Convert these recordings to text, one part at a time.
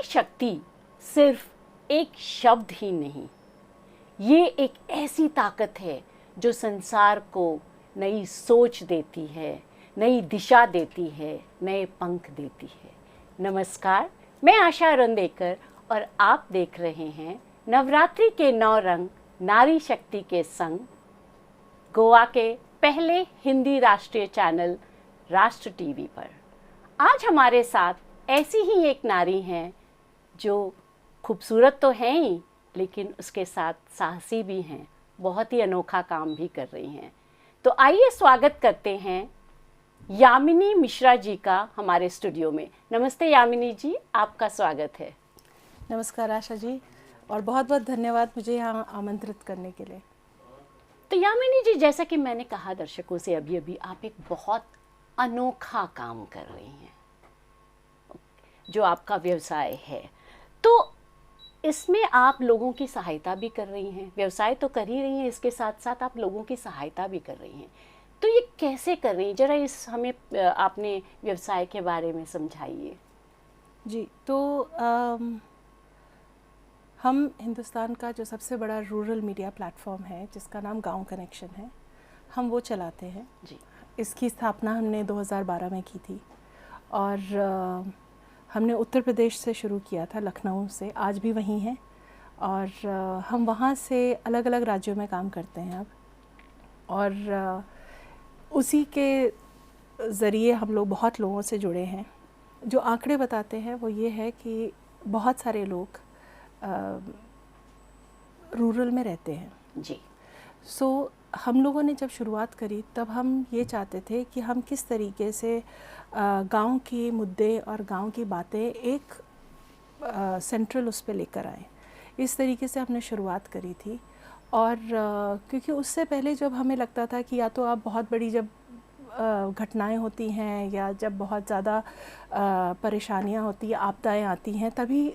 नारी शक्ति सिर्फ एक शब्द ही नहीं, ये एक ऐसी ताकत है जो संसार को नई सोच देती है, नई दिशा देती है, नए पंख देती है। नमस्कार, मैं आशा रंदेकर और आप देख रहे हैं नवरात्रि के 9 रंग नारी शक्ति के संग, गोवा के पहले हिंदी राष्ट्रीय चैनल राष्ट्र टीवी पर। आज हमारे साथ ऐसी ही एक नारी हैं जो खूबसूरत तो हैं ही, लेकिन उसके साथ साहसी भी हैं, बहुत ही अनोखा काम भी कर रही हैं। तो आइए स्वागत करते हैं यामिनी मिश्रा जी का हमारे स्टूडियो में। नमस्ते यामिनी जी, आपका स्वागत है। नमस्कार आशा जी, और बहुत बहुत धन्यवाद मुझे यहाँ आमंत्रित करने के लिए। तो यामिनी जी, जैसा कि मैंने कहा दर्शकों से अभी आप एक बहुत अनोखा काम कर रही हैं, जो आपका व्यवसाय है। तो इसमें आप लोगों की सहायता भी कर रही हैं, व्यवसाय तो कर ही रही हैं, इसके साथ साथ आप लोगों की सहायता भी कर रही हैं। तो ये कैसे कर रही हैं, जरा इस हमें आपने व्यवसाय के बारे में समझाइए। जी, तो हम हिंदुस्तान का जो सबसे बड़ा रूरल मीडिया प्लेटफॉर्म है, जिसका नाम गांव कनेक्शन है, हम वो चलाते हैं जी। इसकी स्थापना हमने 2012 में की थी और हमने उत्तर प्रदेश से शुरू किया था, लखनऊ से, आज भी वहीं हैं। और हम वहाँ से अलग अलग राज्यों में काम करते हैं अब, और उसी के ज़रिए हम लोग बहुत लोगों से जुड़े हैं। जो आंकड़े बताते हैं वो ये है कि बहुत सारे लोग रूरल में रहते हैं। जी। सो हम लोगों ने जब शुरुआत करी तब हम ये चाहते थे कि हम किस तरीके से गांव के मुद्दे और गांव की बातें एक सेंट्रल उस पे लेकर आए। इस तरीके से हमने शुरुआत करी थी। और क्योंकि उससे पहले जब हमें लगता था कि या तो आप बहुत बड़ी जब घटनाएं होती हैं या जब बहुत ज़्यादा परेशानियां होती हैं, आपदाएं आती हैं, तभी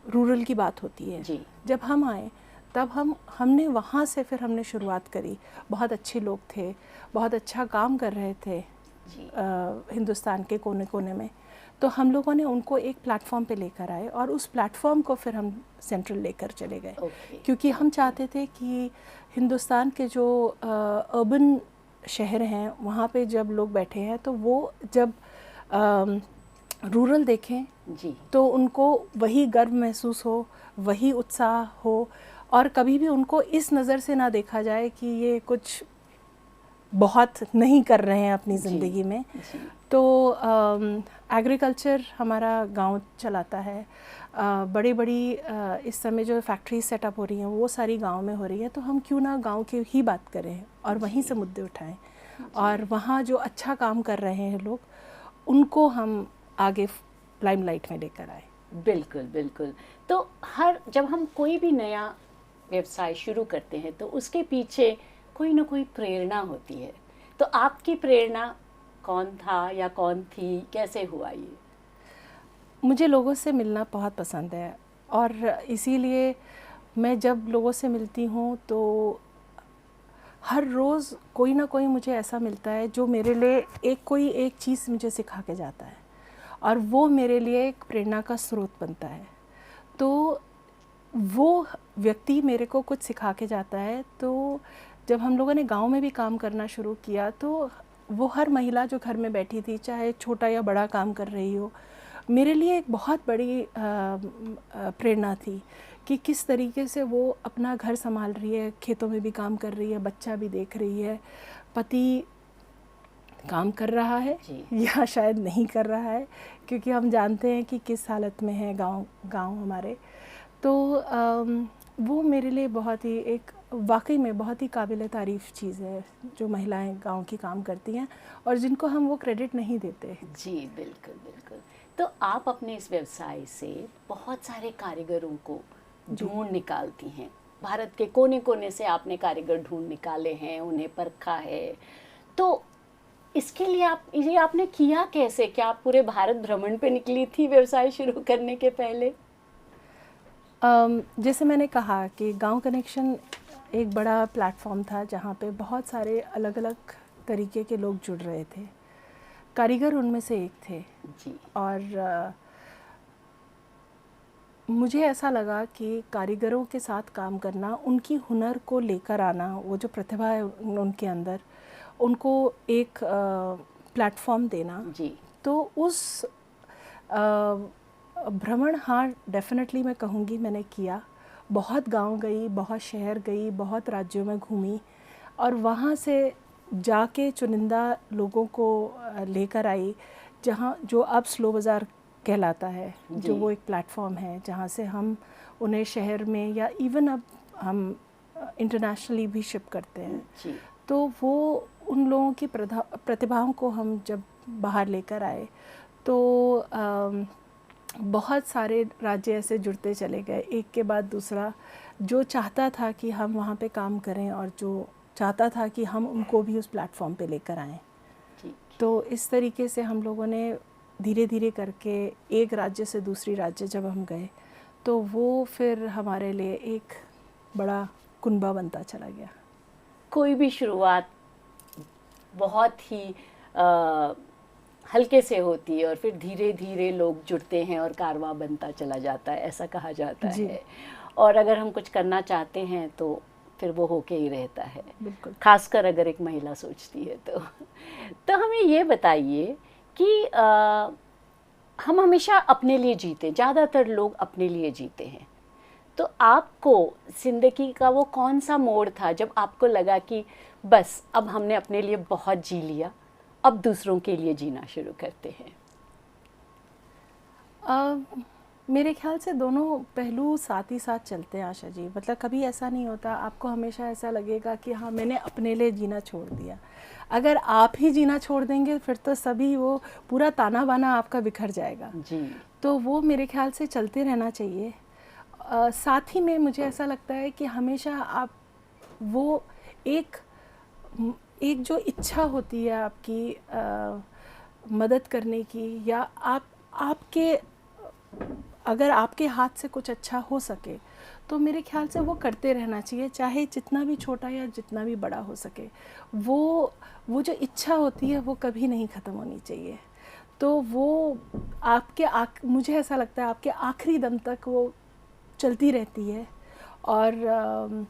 रूरल की बात होती है। जी। जब हम आए तब हमने वहाँ से फिर हमने शुरुआत करी। बहुत अच्छे लोग थे, बहुत अच्छा काम कर रहे थे हिंदुस्तान के कोने कोने में। तो हम लोगों ने उनको एक प्लेटफॉर्म पे लेकर आए और उस प्लेटफॉर्म को फिर हम सेंट्रल लेकर चले गए। क्योंकि हम चाहते थे कि हिंदुस्तान के जो अर्बन शहर हैं वहाँ पे जब लोग बैठे हैं तो वो जब रूरल देखें जी, तो उनको वही गर्व महसूस हो, वही उत्साह हो, और कभी भी उनको इस नज़र से ना देखा जाए कि ये कुछ बहुत नहीं कर रहे हैं अपनी ज़िंदगी में। जी। तो एग्रीकल्चर हमारा गांव चलाता है। बड़ी बड़ी इस समय जो फैक्ट्री सेटअप हो रही हैं वो सारी गांव में हो रही है। तो हम क्यों ना गांव की ही बात करें और वहीं से मुद्दे उठाएं, और वहाँ जो अच्छा काम कर रहे हैं लोग, उनको हम आगे लाइमलाइट में लेकर आए। बिल्कुल बिल्कुल। तो जब हम कोई भी नया व्यवसाय शुरू करते हैं तो उसके पीछे कोई ना कोई प्रेरणा होती है। तो आपकी प्रेरणा कौन था या कौन थी, कैसे हुआ ये? मुझे लोगों से मिलना बहुत पसंद है, और इसीलिए मैं जब लोगों से मिलती हूँ तो हर रोज़ कोई ना कोई मुझे ऐसा मिलता है जो मेरे लिए कोई एक चीज़ मुझे सिखा के जाता है, और वो मेरे लिए एक प्रेरणा का स्रोत बनता है। तो वो व्यक्ति मेरे को कुछ सिखा के जाता है। तो जब हम लोगों ने गांव में भी काम करना शुरू किया तो वो हर महिला जो घर में बैठी थी, चाहे छोटा या बड़ा काम कर रही हो, मेरे लिए एक बहुत बड़ी प्रेरणा थी कि किस तरीके से वो अपना घर संभाल रही है, खेतों में भी काम कर रही है, बच्चा भी देख रही है, पति काम कर रहा है या शायद नहीं कर रहा है, क्योंकि हम जानते हैं कि किस हालत में है गांव हमारे। तो वो मेरे लिए बहुत ही एक वाकई में बहुत ही काबिल तारीफ़ चीज़ है जो महिलाएं गांव की काम करती हैं और जिनको हम वो क्रेडिट नहीं देते। जी बिल्कुल बिल्कुल। तो आप अपने इस व्यवसाय से बहुत सारे कारीगरों को ढूंढ निकालती हैं। भारत के कोने कोने से आपने कारीगर ढूंढ निकाले हैं, उन्हें परखा है। तो इसके लिए ये आपने किया कैसे? क्या आप पूरे भारत भ्रमण पे निकली थी व्यवसाय शुरू करने के पहले? जैसे मैंने कहा कि गांव कनेक्शन एक बड़ा प्लेटफॉर्म था जहाँ पे बहुत सारे अलग अलग तरीके के लोग जुड़ रहे थे। कारीगर उनमें से एक थे। जी। और मुझे ऐसा लगा कि कारीगरों के साथ काम करना, उनकी हुनर को लेकर आना, वो जो प्रतिभा है उनके अंदर, उनको एक प्लेटफॉर्म देना। जी। तो उस भ्रमण, हाँ डेफिनेटली मैं कहूँगी मैंने किया। बहुत गांव गई, बहुत शहर गई, बहुत राज्यों में घूमी, और वहाँ से जाके चुनिंदा लोगों को लेकर आई, जहाँ जो अब स्लो बाज़ार कहलाता है, जो वो एक प्लेटफॉर्म है जहाँ से हम उन्हें शहर में या इवन अब हम इंटरनेशनली भी शिप करते हैं। जी। तो वो उन लोगों की प्रतिभाओं को हम जब बाहर लेकर आए तो बहुत सारे राज्य ऐसे जुड़ते चले गए, एक के बाद दूसरा, जो चाहता था कि हम वहाँ पे काम करें और जो चाहता था कि हम उनको भी उस प्लेटफॉर्म पे लेकर आएं। तो इस तरीके से हम लोगों ने धीरे धीरे करके एक राज्य से दूसरी राज्य जब हम गए तो वो फिर हमारे लिए एक बड़ा कुनबा बनता चला गया। कोई भी शुरुआत बहुत ही हल्के से होती है और फिर धीरे धीरे लोग जुड़ते हैं और कारवां बनता चला जाता है, ऐसा कहा जाता है। और अगर हम कुछ करना चाहते हैं तो फिर वो होके ही रहता है, बिल्कुल, खासकर अगर एक महिला सोचती है तो हमें ये बताइए कि हम हमेशा अपने लिए जीते, ज़्यादातर लोग अपने लिए जीते हैं। तो आपको ज़िंदगी का वो कौन सा मोड़ था जब आपको लगा कि बस अब हमने अपने लिए बहुत जी लिया, अब दूसरों के लिए जीना शुरू करते हैं? मेरे ख्याल से दोनों पहलू साथ ही साथ चलते हैं आशा जी। मतलब कभी ऐसा नहीं होता, आपको हमेशा ऐसा लगेगा कि हाँ मैंने अपने लिए जीना छोड़ दिया। अगर आप ही जीना छोड़ देंगे फिर तो सभी वो पूरा ताना बाना आपका बिखर जाएगा जी। तो वो मेरे ख्याल से चलते रहना चाहिए। साथ ही में मुझे ऐसा लगता है कि हमेशा आप वो एक जो इच्छा होती है आपकी मदद करने की, या आपके अगर आपके हाथ से कुछ अच्छा हो सके तो मेरे ख्याल से वो करते रहना चाहिए, चाहे जितना भी छोटा या जितना भी बड़ा हो सके। वो जो इच्छा होती है वो कभी नहीं ख़त्म होनी चाहिए। तो वो आपके मुझे ऐसा लगता है आपके आखिरी दम तक वो चलती रहती है, और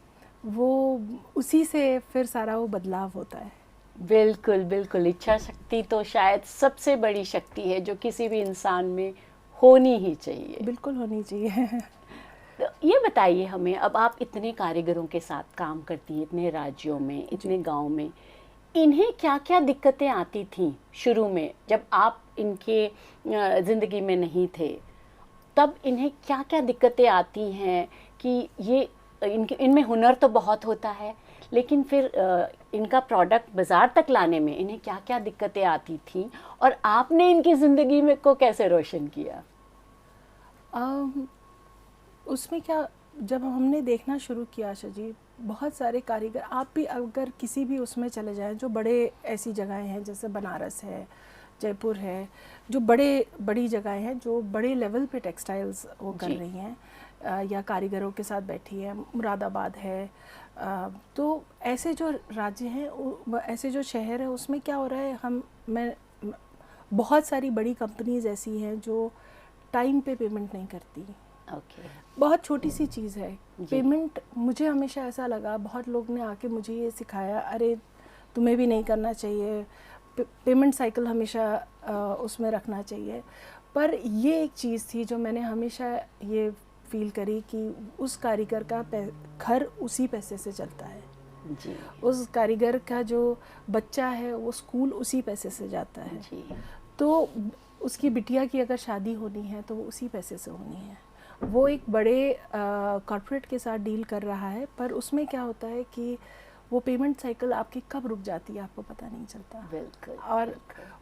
वो उसी से फिर सारा वो बदलाव होता है। बिल्कुल बिल्कुल, इच्छा शक्ति तो शायद सबसे बड़ी शक्ति है जो किसी भी इंसान में होनी ही चाहिए। बिल्कुल होनी चाहिए। तो ये बताइए हमें, अब आप इतने कारीगरों के साथ काम करती हैं, इतने राज्यों में, इतने गांव में, इन्हें क्या क्या दिक्कतें आती थीं शुरू में जब आप इनके ज़िंदगी में नहीं थे? तब इन्हें क्या क्या दिक्कतें आती हैं कि ये इनमें हुनर तो बहुत होता है लेकिन फिर इनका प्रोडक्ट बाज़ार तक लाने में इन्हें क्या क्या दिक्कतें आती थीं और आपने इनकी ज़िंदगी में को कैसे रोशन किया? उसमें क्या, जब हमने देखना शुरू किया आशा जी, बहुत सारे कारीगर, आप भी अगर किसी भी उसमें चले जाएं, जो बड़े ऐसी जगहें हैं जैसे बनारस है, जयपुर है, जो बड़ी जगहें हैं जो बड़े लेवल पे टेक्सटाइल्स वो कर रही हैं या कारीगरों के साथ बैठी है, मुरादाबाद है, तो ऐसे जो राज्य हैं, ऐसे जो शहर है, उसमें क्या हो रहा है, बहुत सारी बड़ी कंपनीज ऐसी हैं जो टाइम पे पेमेंट नहीं करती। बहुत छोटी सी चीज़ है पेमेंट। मुझे हमेशा ऐसा लगा, बहुत लोग ने आके मुझे ये सिखाया, अरे तुम्हें भी नहीं करना चाहिए, पेमेंट साइकिल हमेशा उसमें रखना चाहिए। पर ये एक चीज़ थी जो मैंने हमेशा ये फील करी कि उस कारीगर का घर उसी पैसे से चलता है जी। उस कारीगर का जो बच्चा है वो स्कूल उसी पैसे से जाता है जी। तो उसकी बिटिया की अगर शादी होनी है तो वो उसी पैसे से होनी है। वो एक बड़े कॉर्पोरेट के साथ डील कर रहा है, पर उसमें क्या होता है कि वो पेमेंट साइकिल आपकी कब रुक जाती है आपको पता नहीं चलता। बिल्कुल। और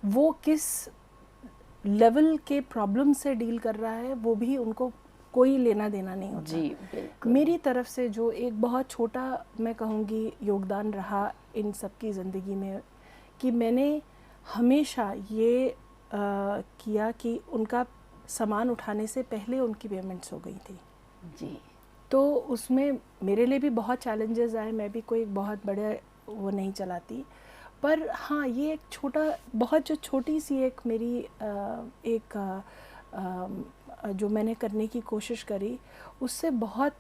वो किस लेवल के प्रॉब्लम से डील कर रहा है वो भी उनको कोई लेना देना नहीं होता। जी, बिल्कुल। मेरी तरफ से जो एक बहुत छोटा मैं कहूँगी योगदान रहा इन सब की ज़िंदगी में, कि मैंने हमेशा ये किया कि उनका सामान उठाने से पहले उनकी पेमेंट्स हो गई थी। जी। तो उसमें मेरे लिए भी बहुत चैलेंजेस आए, मैं भी कोई बहुत बड़े वो नहीं चलाती, पर हाँ ये एक छोटा, बहुत जो छोटी सी एक मेरी एक जो मैंने करने की कोशिश करी उससे बहुत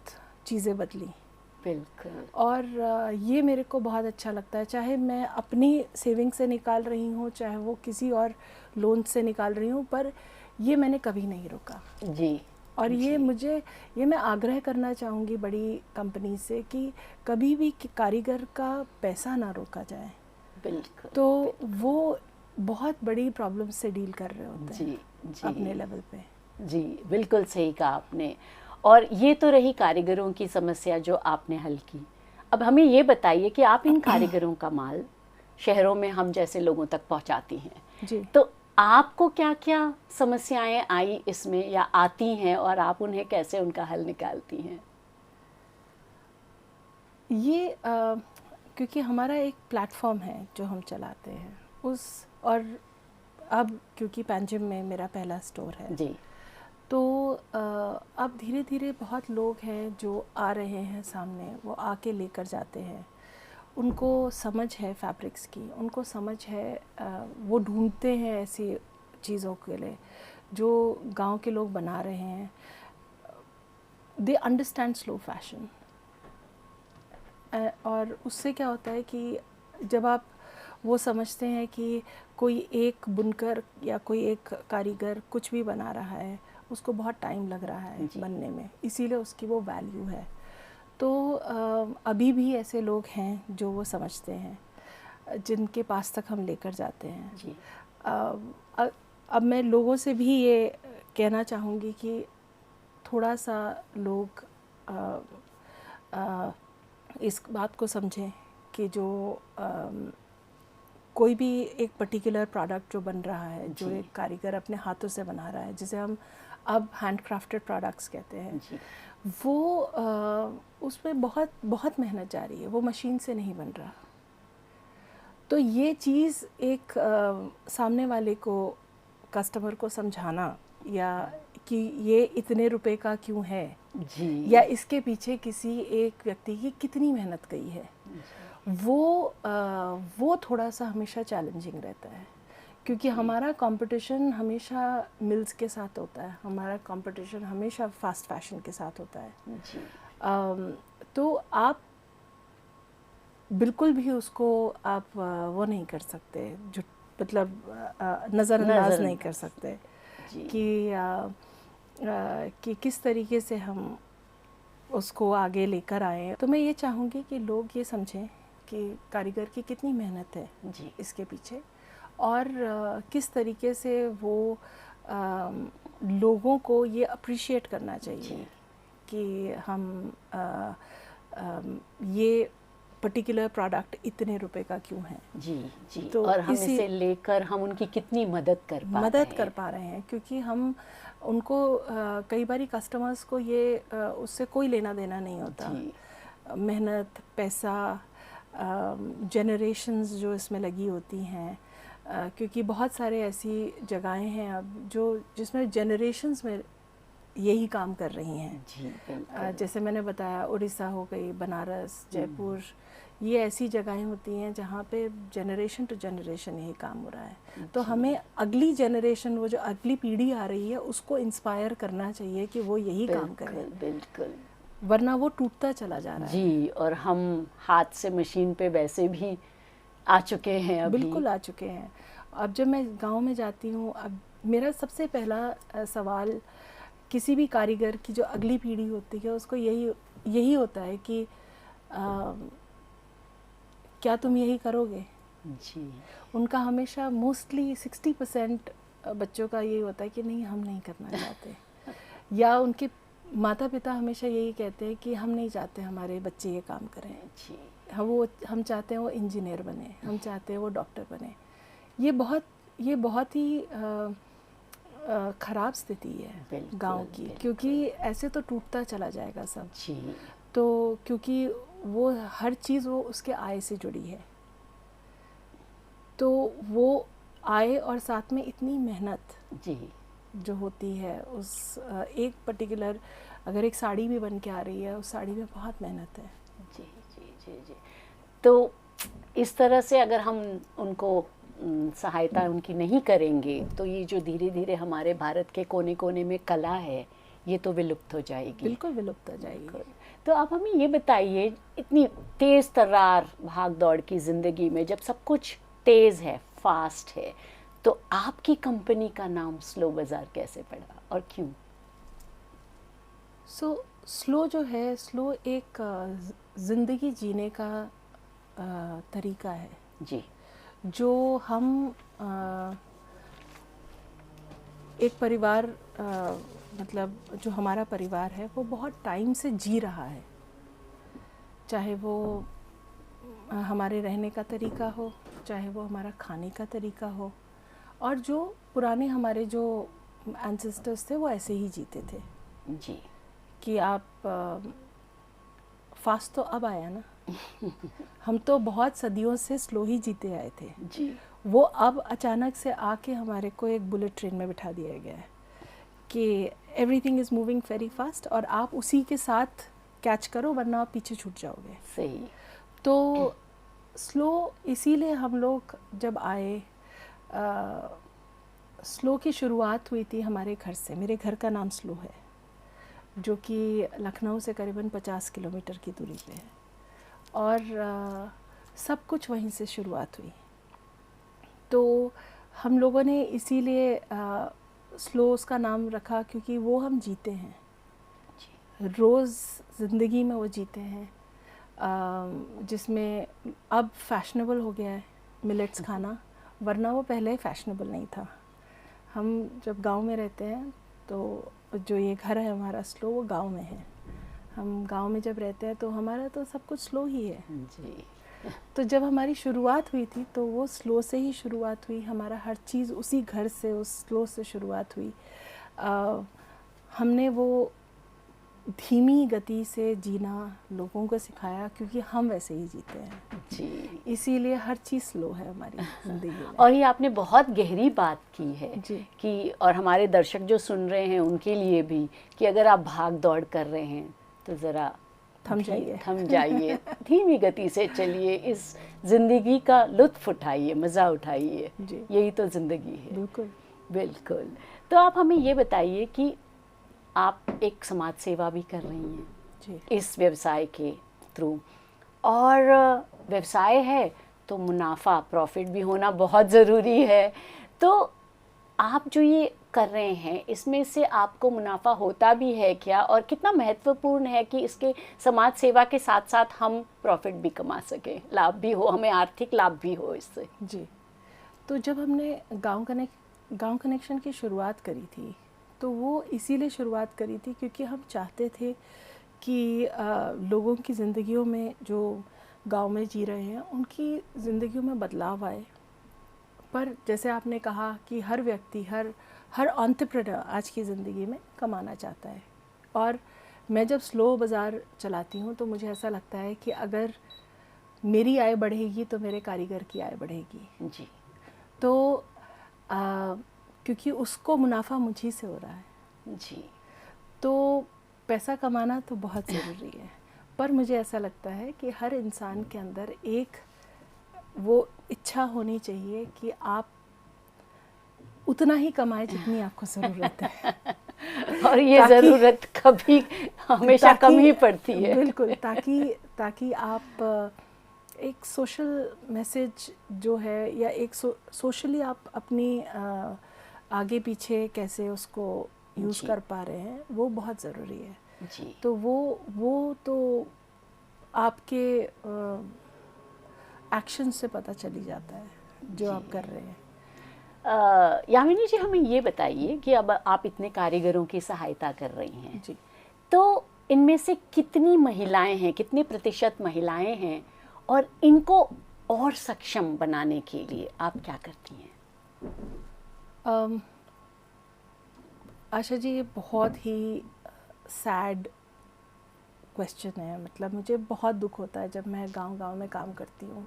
चीज़ें बदली। बिल्कुल। और ये मेरे को बहुत अच्छा लगता है, चाहे मैं अपनी सेविंग से निकाल रही हूँ, चाहे वो किसी और लोन से निकाल रही हूँ, पर ये मैंने कभी नहीं रोका। जी। और ये जी। ये मैं आग्रह करना चाहूँगी बड़ी कंपनी से कि कभी भी कारीगर का पैसा ना रोका जाए। बिल्कुल। तो वो बहुत बड़ी प्रॉब्लम से डील कर रहे होते जी। हैं जी। अपने लेवल पे। जी, बिल्कुल सही कहा आपने। और ये तो रही कारीगरों की समस्या जो आपने हल की। अब हमें ये बताइए कि आप इन कारीगरों का माल शहरों में हम जैसे लोगों तक पहुंचाती हैं, जी। तो आपको क्या-क्या समस्याएं आई इसमें या आती हैं और आप उन्हें कैसे उनका हल निकालती हैं? ये क्योंकि हमारा एक प्लेटफॉर्म है जो हम चलाते हैं उस, और अब क्योंकि पैंजिम में मेरा पहला स्टोर है, जी। तो अब धीरे धीरे बहुत लोग हैं जो आ रहे हैं सामने, वो आके लेकर जाते हैं। उनको समझ है फैब्रिक्स की, उनको समझ है, वो ढूंढते हैं ऐसी चीज़ों के लिए जो गांव के लोग बना रहे हैं। They understand slow fashion. और उससे क्या होता है कि जब आप वो समझते हैं कि कोई एक बुनकर या कोई एक कारीगर कुछ भी बना रहा है, उसको बहुत टाइम लग रहा है बनने में, इसीलिए उसकी वो वैल्यू है। तो अभी भी ऐसे लोग हैं जो वो समझते हैं, जिनके पास तक हम लेकर जाते हैं। जी। अब मैं लोगों से भी ये कहना चाहूँगी कि थोड़ा सा लोग इस बात को समझें कि जो कोई भी एक पर्टिकुलर प्रोडक्ट जो बन रहा है, जो एक कारीगर अपने हाथों से बना रहा है, जिसे हम अब हैंडक्राफ्टेड प्रोडक्ट्स कहते हैं, वो उसमें बहुत बहुत मेहनत जा रही है, वो मशीन से नहीं बन रहा। तो ये चीज़ एक सामने वाले को, कस्टमर को समझाना, या कि ये इतने रुपए का क्यों है, जी। या इसके पीछे किसी एक व्यक्ति की कितनी मेहनत गई है, वो थोड़ा सा हमेशा चैलेंजिंग रहता है। क्योंकि हमारा कंपटीशन हमेशा मिल्स के साथ होता है, हमारा कंपटीशन हमेशा फास्ट फैशन के साथ होता है। जी। तो आप बिल्कुल भी उसको आप वो नहीं कर सकते, जो मतलब नज़रअंदाज नहीं कर सकते कि किस तरीके से हम उसको आगे लेकर आए। तो मैं ये चाहूँगी कि लोग ये समझें कि कारीगर की कितनी मेहनत है जी। इसके पीछे, और किस तरीके से वो लोगों को ये अप्रिशिएट करना चाहिए कि हम ये पर्टिकुलर प्रोडक्ट इतने रुपए का क्यों है। जी। जी। तो और हम इसे लेकर हम उनकी कितनी मदद कर पा रहे हैं, क्योंकि हम उनको कई बारी कस्टमर्स को ये उससे कोई लेना देना नहीं होता। मेहनत, पैसा, जनरेशन्स जो इसमें लगी होती हैं, क्योंकि बहुत सारे ऐसी जगहें हैं अब जो जिसमें जनरेशन्स में यही काम कर रही हैं। जी। जैसे मैंने बताया, उड़ीसा हो गई, बनारस, जयपुर, ये ऐसी जगहें होती हैं जहाँ पे जनरेशन टू जनरेशन यही काम हो रहा है। तो हमें अगली जनरेशन, वो जो अगली पीढ़ी आ रही है, उसको इंस्पायर करना चाहिए कि वो यही काम करें। बिल्कुल। वरना वो टूटता चला जा रहा है। जी। और हम हाथ से मशीन पे वैसे भी आ चुके हैं अभी। बिल्कुल आ चुके हैं। अब जब मैं गांव में जाती हूँ, अब मेरा सबसे पहला सवाल किसी भी कारीगर की जो अगली पीढ़ी होती है उसको यही होता है कि क्या तुम यही करोगे? जी। उनका हमेशा मोस्टली 60% बच्चों का यही होता है कि नहीं, हम नहीं करना चाहते। या उनके माता पिता हमेशा यही कहते हैं कि हम नहीं चाहते हमारे बच्चे ये काम करें। जी। हम चाहते हैं वो इंजीनियर बने, हम चाहते हैं वो डॉक्टर बने। ये बहुत ही ख़राब स्थिति है गांव की, क्योंकि ऐसे तो टूटता चला जाएगा सब। जी। तो क्योंकि वो हर चीज़ वो उसके आय से जुड़ी है, तो वो आय और साथ में इतनी मेहनत जी जो होती है, उस एक पर्टिकुलर, अगर एक साड़ी भी बन के आ रही है, उस साड़ी में बहुत मेहनत है। जी। जी। जी। जी। तो इस तरह से अगर हम उनको सहायता उनकी नहीं करेंगे तो ये जो धीरे धीरे हमारे भारत के कोने कोने में कला है ये तो विलुप्त हो जाएगी। बिल्कुल विलुप्त हो जाएगी। तो आप हमें ये बताइए, इतनी तेज़ तर्रार भाग दौड़ की ज़िंदगी में जब सब कुछ तेज़ है, फास्ट है, तो आपकी कंपनी का नाम स्लो बाज़ार कैसे पड़ा और क्यों? स्लो जो है, स्लो एक ज़िंदगी जीने का तरीका है जी। जो हम एक परिवार मतलब जो हमारा परिवार है वो बहुत टाइम से जी रहा है, चाहे वो हमारे रहने का तरीका हो, चाहे वो हमारा खाने का तरीका हो, और जो पुराने हमारे जो एंसेस्टर्स थे वो ऐसे ही जीते थे। जी। कि आप फास्ट तो अब आया ना, हम तो बहुत सदियों से स्लो ही जीते आए थे जी। वो अब अचानक से आके हमारे को एक बुलेट ट्रेन में बिठा दिया गया है कि everything is moving very fast और आप उसी के साथ कैच करो वरना आप पीछे छूट जाओगे। सही। तो स्लो इसीलिए हम लोग जब आए, स्लो की शुरुआत हुई थी हमारे घर से। मेरे घर का नाम स्लो है जो कि लखनऊ से करीबन 50 किलोमीटर की दूरी पे है और सब कुछ वहीं से शुरुआत हुई। तो हम लोगों ने इसीलिए स्लो उसका नाम रखा क्योंकि वो हम जीते हैं, रोज़ ज़िंदगी में वो जीते हैं, जिसमें अब फैशनेबल हो गया है मिलेट्स खाना, वरना वो पहले फैशनेबल नहीं था। हम जब गांव में रहते हैं तो जो ये घर है हमारा स्लो वो गांव में है। हम गांव में जब रहते हैं तो हमारा तो सब कुछ स्लो ही है जी। तो जब हमारी शुरुआत हुई थी तो वो स्लो से ही शुरुआत हुई, हमारा हर चीज़ उसी घर से उस स्लो से शुरुआत हुई। हमने वो धीमी गति से जीना लोगों को सिखाया क्योंकि हम वैसे ही जीते हैं जी। इसीलिए हर चीज़ स्लो है हमारी ज़िंदगी में। और ये आपने बहुत गहरी बात की है जी। कि और हमारे दर्शक जो सुन रहे हैं उनके लिए भी कि अगर आप भाग दौड़ कर रहे हैं तो ज़रा थम जाइए, धीमी गति से चलिए, इस ज़िंदगी का लुत्फ़ उठाइए, मज़ा उठाइए। यही तो ज़िंदगी है। बिल्कुल बिल्कुल। तो आप हमें ये बताइए कि आप एक समाज सेवा भी कर रही हैं जी। इस व्यवसाय के थ्रू, और व्यवसाय है तो मुनाफा, प्रॉफिट भी होना बहुत ज़रूरी है। तो आप जो ये कर रहे हैं इसमें से आपको मुनाफा होता भी है क्या, और कितना महत्वपूर्ण है कि इसके समाज सेवा के साथ साथ हम प्रॉफिट भी कमा सकें, लाभ भी हो, हमें आर्थिक लाभ भी हो इससे? जी। तो जब हमने गांव कनेक्शन की शुरुआत करी थी तो वो इसीलिए शुरुआत करी थी क्योंकि हम चाहते थे कि लोगों की ज़िंदगियों में जो गांव में जी रहे हैं उनकी ज़िंदगियों में बदलाव आए। पर जैसे आपने कहा कि हर व्यक्ति, हर एंटरप्रेन्योर आज की ज़िंदगी में कमाना चाहता है, और मैं जब स्लो बाज़ार चलाती हूँ तो मुझे ऐसा लगता है कि अगर मेरी आय बढ़ेगी तो मेरे कारीगर की आय बढ़ेगी। जी। तो क्योंकि उसको मुनाफा मुझी से हो रहा है। जी। तो पैसा कमाना तो बहुत ज़रूरी है, पर मुझे ऐसा लगता है कि हर इंसान के अंदर एक वो इच्छा होनी चाहिए कि आप उतना ही कमाएं जितनी आपको ज़रूरत है। और ये ज़रूरत कभी हमेशा कम ही पड़ती है। बिल्कुल, ताकि आप एक सोशल मैसेज जो है या एक सोशली आप अपनी आगे पीछे कैसे उसको यूज़ कर पा रहे हैं वो बहुत ज़रूरी है। जी। तो वो तो आपके एक्शन से पता चली जाता है जो आप कर रहे हैं। यामिनी जी, हमें ये बताइए कि अब आप इतने कारीगरों की सहायता कर रही हैं जी। तो इनमें से कितनी महिलाएं हैं, कितने प्रतिशत महिलाएं हैं, और इनको और सक्षम बनाने के लिए आप क्या करती हैं? आशा जी, ये बहुत ही सैड क्वेश्चन है। मतलब मुझे बहुत दुख होता है जब मैं गांव-गांव में काम करती हूँ,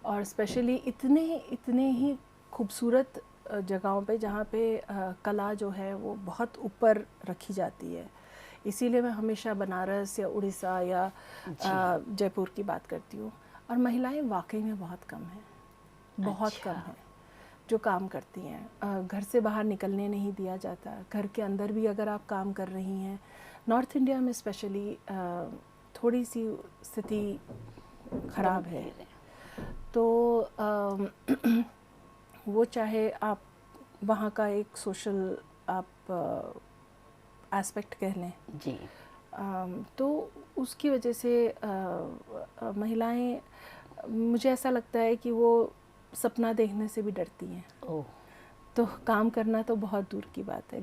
और स्पेशली इतने ही खूबसूरत जगहों पे जहाँ पे कला जो है वो बहुत ऊपर रखी जाती है। इसीलिए मैं हमेशा बनारस या उड़ीसा या जयपुर की बात करती हूँ, और महिलाएं वाकई में बहुत कम हैं, बहुत कम हैं। जो काम करती हैं। घर से बाहर निकलने नहीं दिया जाता, घर के अंदर भी अगर आप काम कर रही हैं, नॉर्थ इंडिया में स्पेशली थोड़ी सी स्थिति ख़राब है। तो वो चाहे आप वहाँ का एक सोशल आप एस्पेक्ट कह लें जी, तो उसकी वजह से महिलाएं, मुझे ऐसा लगता है कि वो सपना देखने से भी डरती हैं। ओह, तो काम करना तो बहुत दूर की बात है।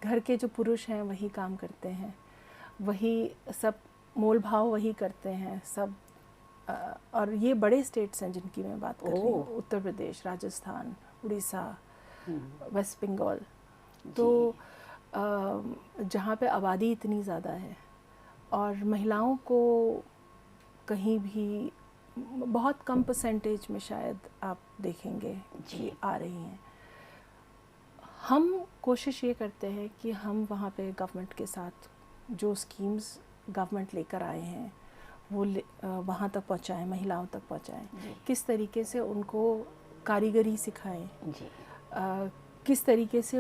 घर के जो पुरुष हैं वही काम करते हैं, वही सब मोल भाव वही करते हैं सब। और ये बड़े स्टेट्स हैं जिनकी मैं बात कर रही हूँ, उत्तर प्रदेश, राजस्थान, उड़ीसा, वेस्ट बंगाल। तो जहाँ पे आबादी इतनी ज़्यादा है और महिलाओं को कहीं भी बहुत कम परसेंटेज में शायद आप देखेंगे कि आ रही हैं। हम कोशिश ये करते हैं कि हम वहाँ पे गवर्नमेंट के साथ जो स्कीम्स गवर्नमेंट लेकर आए हैं वो वहाँ तक पहुँचाएं, महिलाओं तक पहुँचाएं। किस तरीके से उनको कारीगरी सिखाएं, किस तरीके से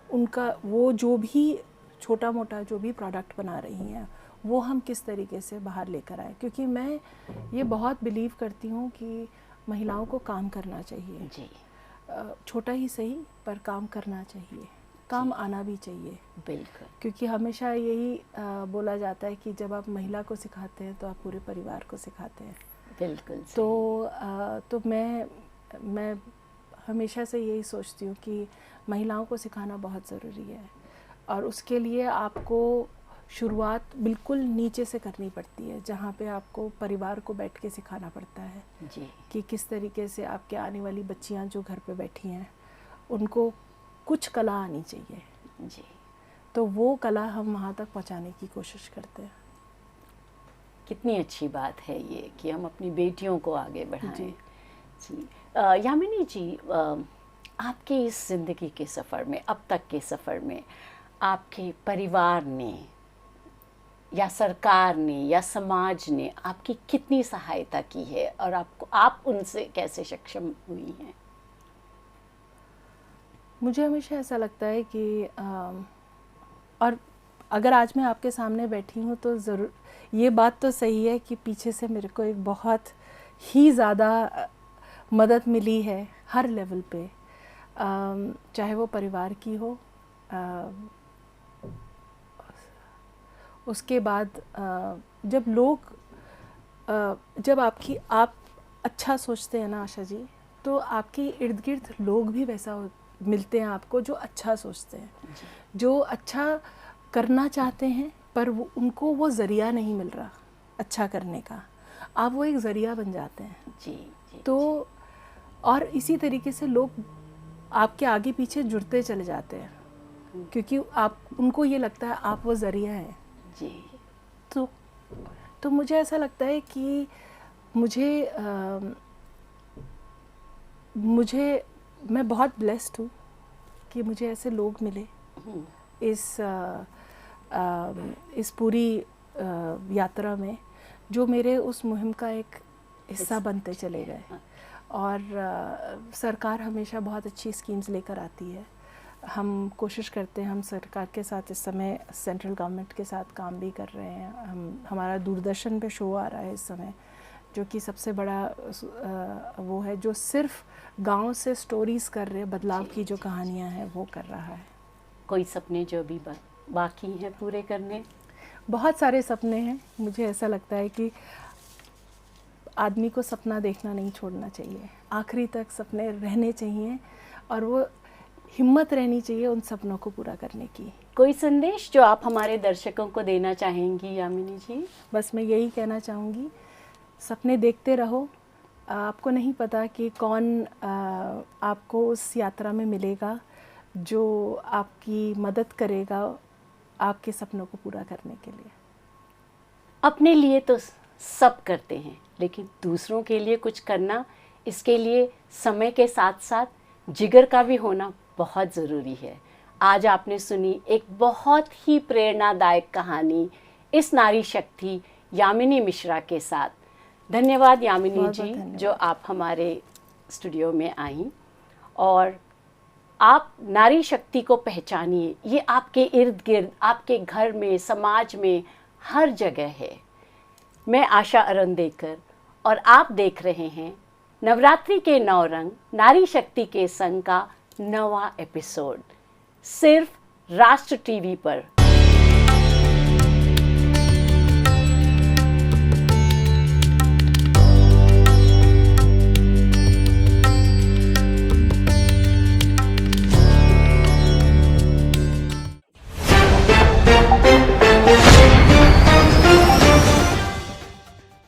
उनका वो जो भी छोटा मोटा जो भी प्रोडक्ट बना रही हैं वो हम किस तरीके से बाहर लेकर आए। क्योंकि मैं ये बहुत बिलीव करती हूँ कि महिलाओं को काम करना चाहिए जी, छोटा ही सही पर काम करना चाहिए, काम आना भी चाहिए। बिल्कुल, क्योंकि हमेशा यही बोला जाता है कि जब आप महिला को सिखाते हैं तो आप पूरे परिवार को सिखाते हैं। बिल्कुल। तो मैं हमेशा से यही सोचती हूँ कि महिलाओं को सिखाना बहुत ज़रूरी है और उसके लिए आपको शुरुआत बिल्कुल नीचे से करनी पड़ती है, जहाँ पे आपको परिवार को बैठ के सिखाना पड़ता है जी, कि किस तरीके से आपके आने वाली बच्चियाँ जो घर पे बैठी हैं उनको कुछ कला आनी चाहिए जी। तो वो कला हम वहाँ तक पहुँचाने की कोशिश करते हैं। कितनी अच्छी बात है ये कि हम अपनी बेटियों को आगे बढ़ाएं। जी। जी, यामिनी जी, आपके इस ज़िंदगी के सफ़र में, अब तक के सफ़र में, आपके परिवार ने या सरकार ने या समाज ने आपकी कितनी सहायता की है और आप उनसे कैसे सक्षम हुई हैं? मुझे हमेशा ऐसा लगता है कि और अगर आज मैं आपके सामने बैठी हूँ तो ज़रूर ये बात तो सही है कि पीछे से मेरे को एक बहुत ही ज़्यादा मदद मिली है हर लेवल पे, चाहे वो परिवार की हो, उसके बाद जब आप अच्छा सोचते हैं ना आशा जी, तो आपके इर्द गिर्द लोग भी वैसा मिलते हैं आपको जो अच्छा सोचते हैं, जो अच्छा करना चाहते हैं पर उनको वो ज़रिया नहीं मिल रहा अच्छा करने का, आप वो एक ज़रिया बन जाते हैं। जी, जी। तो और इसी तरीके से लोग आपके आगे पीछे जुड़ते चले जाते हैं क्योंकि उनको ये लगता है आप वो ज़रिया हैं। जी। तो मुझे ऐसा लगता है कि मैं बहुत ब्लेस्ड हूँ कि मुझे ऐसे लोग मिले इस पूरी यात्रा में जो मेरे उस मुहिम का एक हिस्सा बनते चले गए। और सरकार हमेशा बहुत अच्छी स्कीम्स लेकर आती है। हम कोशिश करते हैं, हम सरकार के साथ इस समय सेंट्रल गवर्नमेंट के साथ काम भी कर रहे हैं। हमारा दूरदर्शन पे शो आ रहा है इस समय जो कि सबसे बड़ा वो है जो सिर्फ गांव से स्टोरीज़ कर रहे हैं, बदलाव की जो कहानियां हैं वो कर रहा है। कोई सपने जो भी बाकी हैं पूरे करने? बहुत सारे सपने हैं। मुझे ऐसा लगता है कि आदमी को सपना देखना नहीं छोड़ना चाहिए, आखिरी तक सपने रहने चाहिए और वो हिम्मत रहनी चाहिए उन सपनों को पूरा करने की। कोई संदेश जो आप हमारे दर्शकों को देना चाहेंगी यामिनी जी? बस मैं यही कहना चाहूँगी, सपने देखते रहो। आपको नहीं पता कि कौन आपको उस यात्रा में मिलेगा जो आपकी मदद करेगा आपके सपनों को पूरा करने के लिए। अपने लिए तो सब करते हैं, लेकिन दूसरों के लिए कुछ करना, इसके लिए समय के साथ साथ जिगर का भी होना बहुत ज़रूरी है। आज आपने सुनी एक बहुत ही प्रेरणादायक कहानी इस नारी शक्ति यामिनी मिश्रा के साथ। धन्यवाद यामिनी जी, जो आप हमारे स्टूडियो में आई और आप नारी शक्ति को पहचानिए। ये आपके इर्द गिर्द, आपके घर में, समाज में, हर जगह है। मैं आशा अरुणदेकर और आप देख रहे हैं नवरात्रि के 9 रंग नारी शक्ति के संग का 9वां एपिसोड, सिर्फ राष्ट्र टीवी पर।